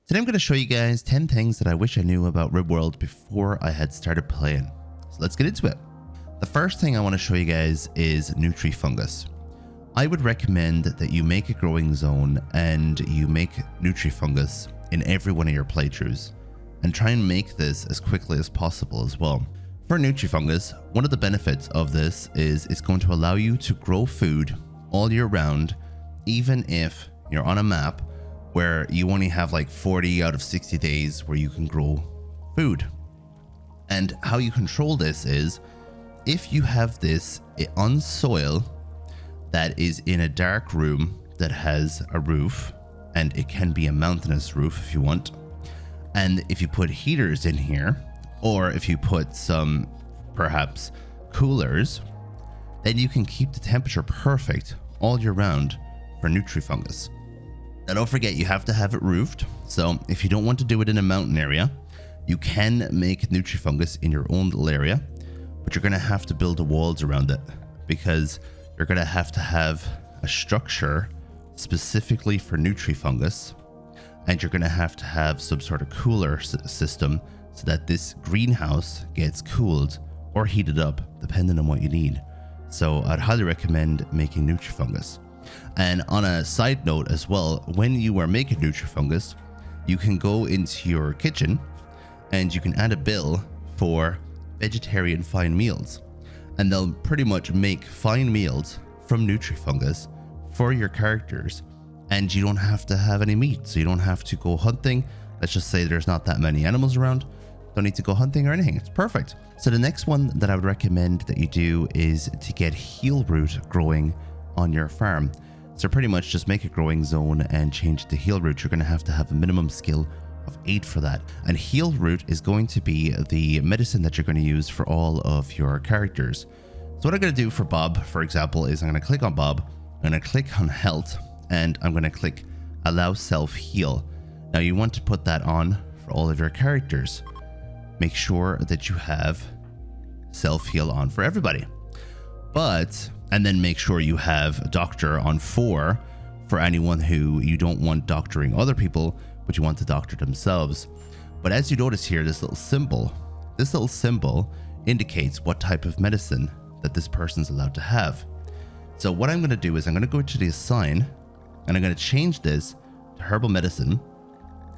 Today I'm going to show you guys 10 things that I wish I knew about Rimworld before I had started playing. So let's get into it. The first thing I want to show you guys is Nutrifungus. I would recommend that you make a growing zone and you make Nutrifungus in every one of your playthroughs and try and make this as quickly as possible as well. For Nutrifungus, one of the benefits of this is it's going to allow you to grow food all year round, even if you're on a map where you only have like 40 out of 60 days where you can grow food. And how you control this is if you have this on soil that is in a dark room that has a roof, and it can be a mountainous roof if you want. And if you put heaters in here, or if you put some perhaps coolers, then you can keep the temperature perfect all year round for Nutrifungus. Now don't forget, you have to have it roofed. So if you don't want to do it in a mountain area, you can make Nutrifungus in your own little area, but you're going to have to build the walls around it because you're going to have a structure specifically for Nutrifungus, and you're going to have some sort of cooler system so that this greenhouse gets cooled or heated up depending on what you need. So I'd highly recommend making Nutrifungus. And on a side note as well, when you are making Nutrifungus, you can go into your kitchen and you can add a bill for vegetarian fine meals, and they'll pretty much make fine meals from Nutrifungus for your characters, and you don't have to have any meat, so you don't have to go hunting. Let's just say there's not that many animals around, don't need to go hunting or anything. It's perfect. So the next one that I would recommend that you do is to get heal root growing on your farm. So pretty much just make a growing zone and change it to heal root. You're going to have a minimum skill of 8 for that. And heal root is going to be the medicine that you're going to use for all of your characters. So what I'm going to do for Bob, for example, is I'm going to click on Bob, I'm going to click on health, and I'm going to click allow self heal. Now you want to put that on for all of your characters. Make sure that you have self heal on for everybody. And then make sure you have doctor on 4 for anyone who you don't want doctoring other people, but you want to doctor themselves. But as you notice here, this little symbol indicates what type of medicine that this person's allowed to have. So what I'm going to do is I'm going to go to the assign, and I'm going to change this to herbal medicine,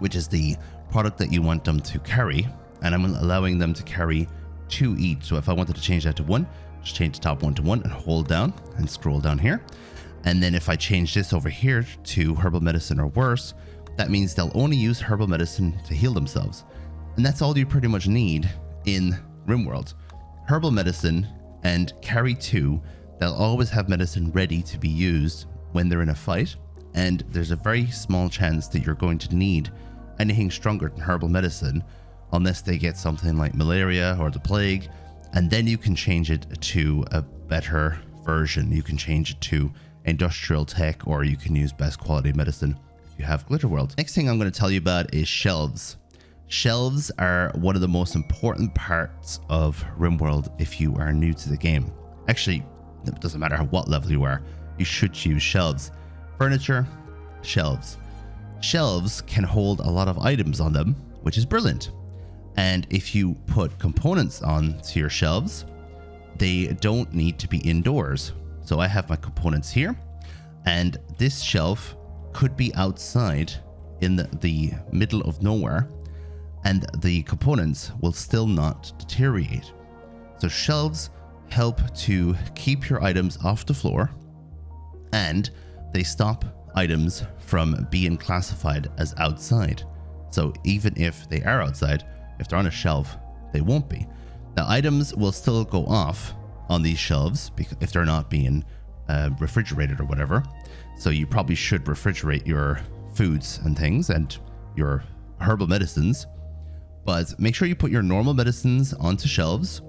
which is the product that you want them to carry, and I'm allowing them to carry 2 each. So if I wanted to change that to 1, just change the top one to 1 and hold down and scroll down here. And then if I change this over here to herbal medicine or worse, that means they'll only use herbal medicine to heal themselves. And that's all you pretty much need in Rimworld. Herbal medicine and carry 2. They'll always have medicine ready to be used when they're in a fight. And there's a very small chance that you're going to need anything stronger than herbal medicine unless they get something like malaria or the plague. And then you can change it to a better version. You can change it to industrial tech, or you can use best quality medicine if you have Glitterworld. Next thing I'm going to tell you about is shelves. Shelves are one of the most important parts of Rimworld if you are new to the game. Actually, it doesn't matter what level you are, you should use shelves. Furniture, shelves. Shelves can hold a lot of items on them, which is brilliant. And if you put components onto your shelves, they don't need to be indoors. So I have my components here, and this shelf could be outside in the middle of nowhere, and the components will still not deteriorate. So shelves help to keep your items off the floor, and they stop items from being classified as outside. So even if they are outside, if they're on a shelf, they won't be. Now items will still go off on these shelves if they're not being refrigerated or whatever. So you probably should refrigerate your foods and things and your herbal medicines, but make sure you put your normal medicines onto shelves,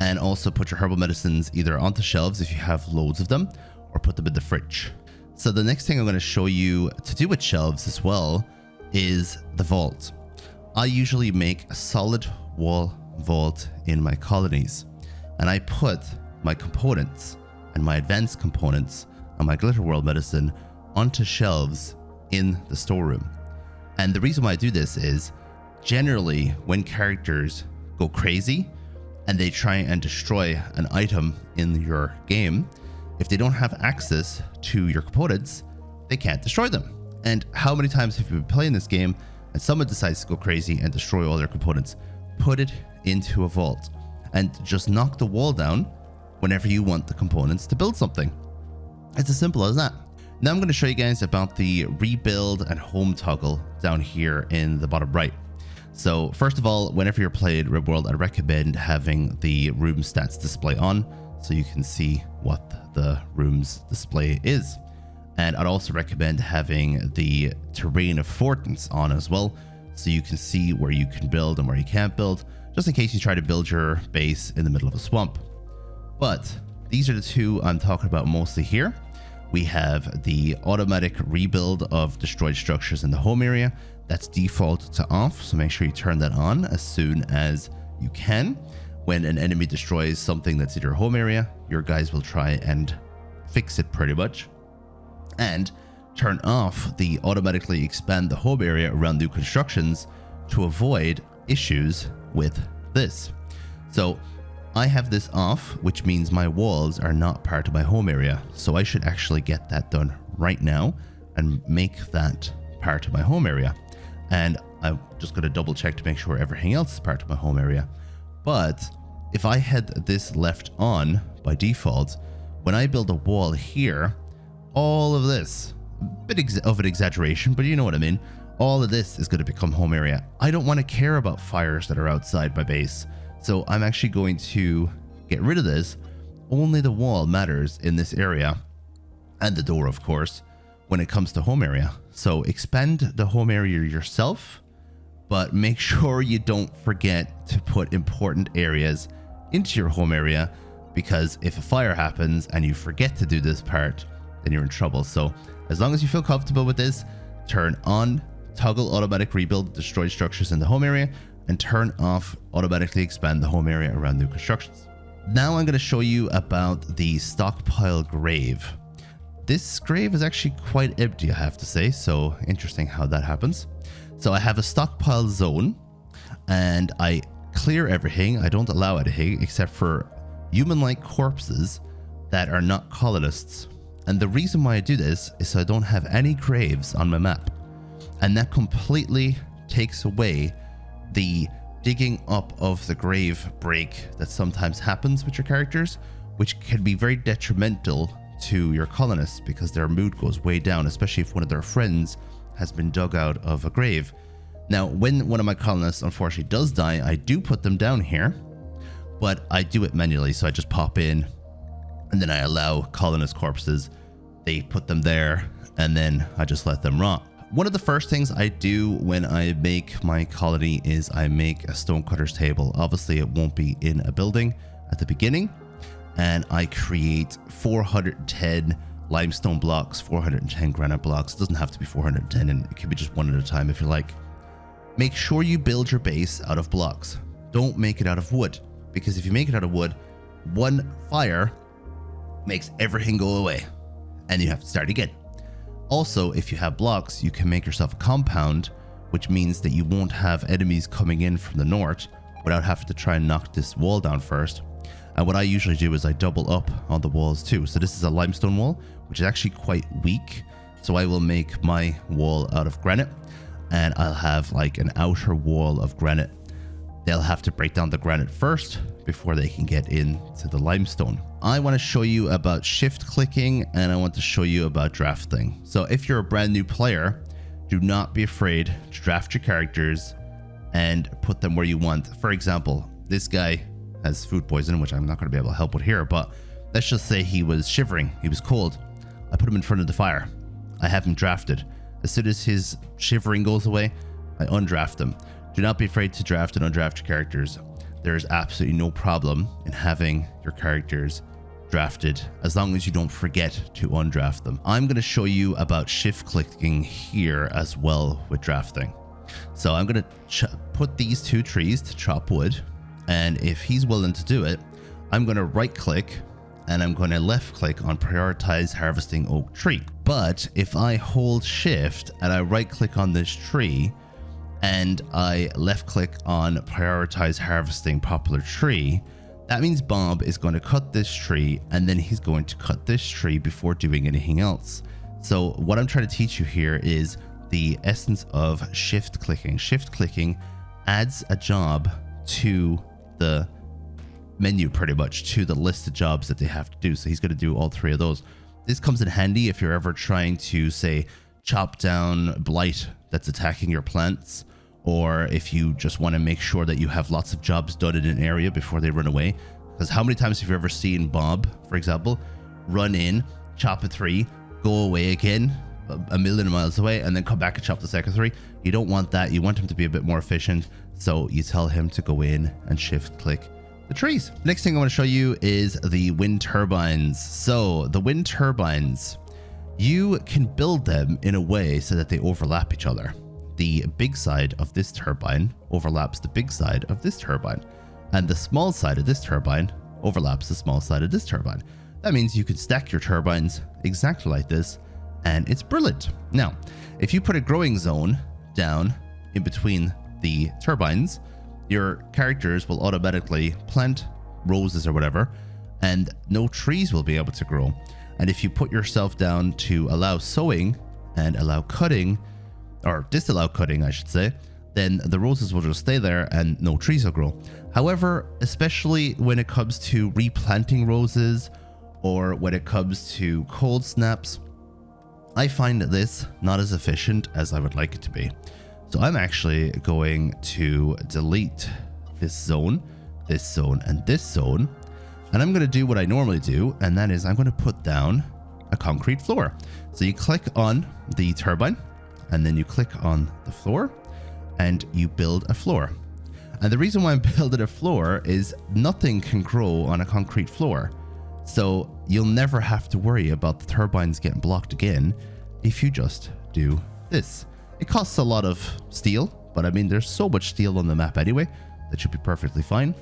and also put your herbal medicines either onto shelves if you have loads of them, or put them in the fridge. So the next thing I'm going to show you to do with shelves as well is the vault. I usually make a solid wall vault in my colonies, and I put my components and my advanced components and my Glitterworld medicine onto shelves in the storeroom. And the reason why I do this is generally when characters go crazy and they try and destroy an item in your game, if they don't have access to your components, they can't destroy them. And how many times have you been playing this game and someone decides to go crazy and destroy all their components? Put it into a vault and just knock the wall down whenever you want the components to build something. It's as simple as that. Now I'm going to show you guys about the rebuild and home toggle down here in the bottom right. So first of all, whenever you're playing Rimworld, I recommend having the room stats display on so you can see what the room's display is. And I'd also recommend having the terrain affordance on as well, so you can see where you can build and where you can't build, just in case you try to build your base in the middle of a swamp. But these are the two I'm talking about mostly here. We have the automatic rebuild of destroyed structures in the home area. That's default to off, so make sure you turn that on as soon as you can. When an enemy destroys something that's in your home area, your guys will try and fix it pretty much. And turn off the automatically expand the home area around new constructions to avoid issues with this. So I have this off, which means my walls are not part of my home area. So I should actually get that done right now and make that part of my home area. And I'm just going to double check to make sure everything else is part of my home area. But if I had this left on by default, when I build a wall here, all of this, a bit of an exaggeration, but you know what I mean, all of this is going to become home area. I don't want to care about fires that are outside my base. So I'm actually going to get rid of this. Only the wall matters in this area, and the door, of course, when it comes to home area. So expand the home area yourself, but make sure you don't forget to put important areas into your home area, because if a fire happens and you forget to do this part, then you're in trouble. So as long as you feel comfortable with this, turn on toggle automatic rebuild destroyed structures in the home area, and turn off automatically expand the home area around new constructions. Now I'm going to show you about the stockpile grave. This grave is actually quite empty, I have to say, so interesting how that happens. So I have a stockpile zone and I clear everything. I don't allow anything except for human-like corpses that are not colonists. And the reason why I do this is so I don't have any graves on my map. And that completely takes away the digging up of the grave break that sometimes happens with your characters, which can be very detrimental to your colonists because their mood goes way down, especially if one of their friends has been dug out of a grave. Now, when one of my colonists unfortunately does die, I do put them down here, but I do it manually. So I just pop in and then I allow colonist corpses. They put them there and then I just let them rot. One of the first things I do when I make my colony is I make a stonecutter's table. Obviously, it won't be in a building at the beginning. And I create 410 limestone blocks, 410 granite blocks. It doesn't have to be 410, and it can be just one at a time if you like. Make sure you build your base out of blocks. Don't make it out of wood, because if you make it out of wood, one fire makes everything go away and you have to start again. Also, if you have blocks, you can make yourself a compound, which means that you won't have enemies coming in from the north without having to try and knock this wall down first. And what I usually do is I double up on the walls too. So this is a limestone wall, which is actually quite weak. So I will make my wall out of granite, and I'll have like an outer wall of granite. They'll have to break down the granite first before they can get into the limestone. I want to show you about shift clicking, and I want to show you about drafting. So if you're a brand new player, do not be afraid to draft your characters and put them where you want. For example, this guy has food poisoning, which I'm not going to be able to help with here, but let's just say he was shivering, he was cold. I put him in front of the fire. I have him drafted. As soon as his shivering goes away, I undraft him. Do not be afraid to draft and undraft your characters. There is absolutely no problem in having your characters drafted as long as you don't forget to undraft them. I'm going to show you about shift clicking here as well with drafting. So I'm going to put these two trees to chop wood, and if he's willing to do it, I'm going to right click and I'm going to left click on prioritize harvesting oak tree. But if I hold shift and I right click on this tree and I left click on prioritize harvesting popular tree, that means Bob is going to cut this tree and then he's going to cut this tree before doing anything else. So what I'm trying to teach you here is the essence of shift clicking. Shift clicking adds a job to the menu, pretty much to the list of jobs that they have to do. So he's going to do all three of those. This comes in handy if you're ever trying to, say, chop down blight that's attacking your plants, or if you just want to make sure that you have lots of jobs done in an area before they run away. Because how many times have you ever seen Bob, for example, run in, chop a tree, go away again a million miles away, and then come back and chop the second tree? You don't want that. You want him to be a bit more efficient. So you tell him to go in and shift click the trees. Next thing I want to show you is the wind turbines. So the wind turbines, you can build them in a way so that they overlap each other. The big side of this turbine overlaps the big side of this turbine, and the small side of this turbine overlaps the small side of this turbine. That means you could stack your turbines exactly like this, and it's brilliant. Now, if you put a growing zone down in between the turbines, your characters will automatically plant roses or whatever, and no trees will be able to grow. And if you put yourself down to allow sowing and allow cutting, or disallow cutting, I should say, then the roses will just stay there and no trees will grow. However, especially when it comes to replanting roses or when it comes to cold snaps, I find this not as efficient as I would like it to be. So I'm actually going to delete this zone, and this zone. And I'm going to do what I normally do, and that is I'm going to put down a concrete floor. So you click on the turbine, and then you click on the floor, and you build a floor. And the reason why I'm building a floor is nothing can grow on a concrete floor. So you'll never have to worry about the turbines getting blocked again if you just do this. It costs a lot of steel, but I mean, there's so much steel on the map anyway, that should be perfectly fine.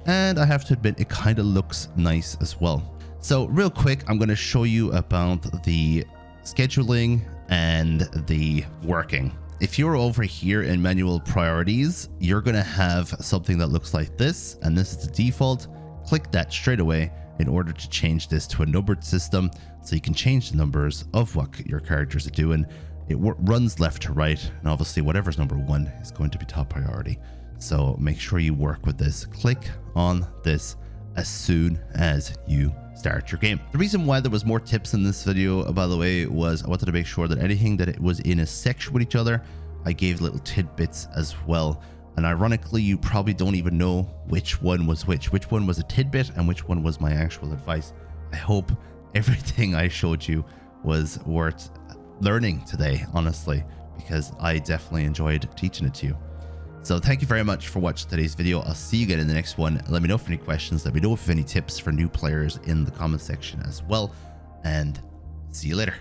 And I have to admit, it kind of looks nice as well. So real quick, I'm going to show you about the scheduling and the working. If you're over here in manual priorities, you're going to have something that looks like this, and this is the default. Click that straight away in order to change this to a numbered system, so you can change the numbers of what your characters are doing. It runs left to right, and obviously whatever's number one is going to be top priority. So make sure you work with this. Click on this as soon as you start your game. The reason why there was more tips in this video, by the way, was I wanted to make sure that anything that it was in a section with each other, I gave little tidbits as well. And ironically, you probably don't even know which one was which one was a tidbit and which one was my actual advice. I hope everything I showed you was worth learning today, honestly, because I definitely enjoyed teaching it to you. So thank you very much for watching today's video. I'll see you again in the next one. Let me know if any questions, let me know if any tips for new players in the comment section as well, and see you later.